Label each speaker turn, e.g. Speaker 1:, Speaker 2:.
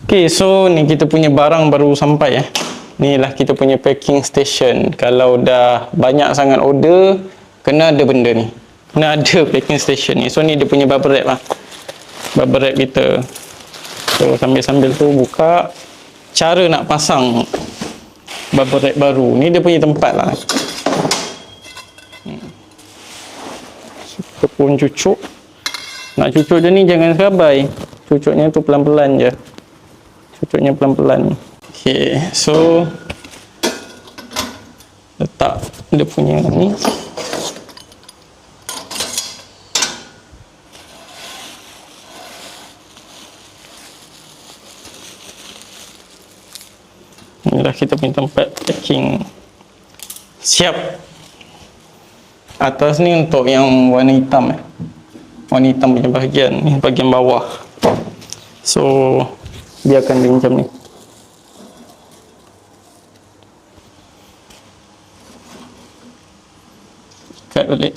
Speaker 1: Okay, so ni kita punya barang baru sampai eh. Ni lah kita punya packing station. Kalau dah banyak sangat order, kena ada benda ni. Kena ada packing station ni. So ni dia punya bubble wrap lah. Bubble wrap kita. So sambil-sambil tu buka. Cara nak pasang bubble wrap baru. Ni dia punya tempat lah. So, kita pun cucuk. Nak cucuk je ni jangan serabai. Cucuknya tu pelan-pelan je. Cucuknya pelan-pelan. Okay, so letak dia punya ni. Inilah kita punya tempat packing. Siap. Atas ni untuk yang warna hitam eh. Warna hitam punya bahagian ni, bahagian bawah. So biarkan dia macam ni. Ikat balik.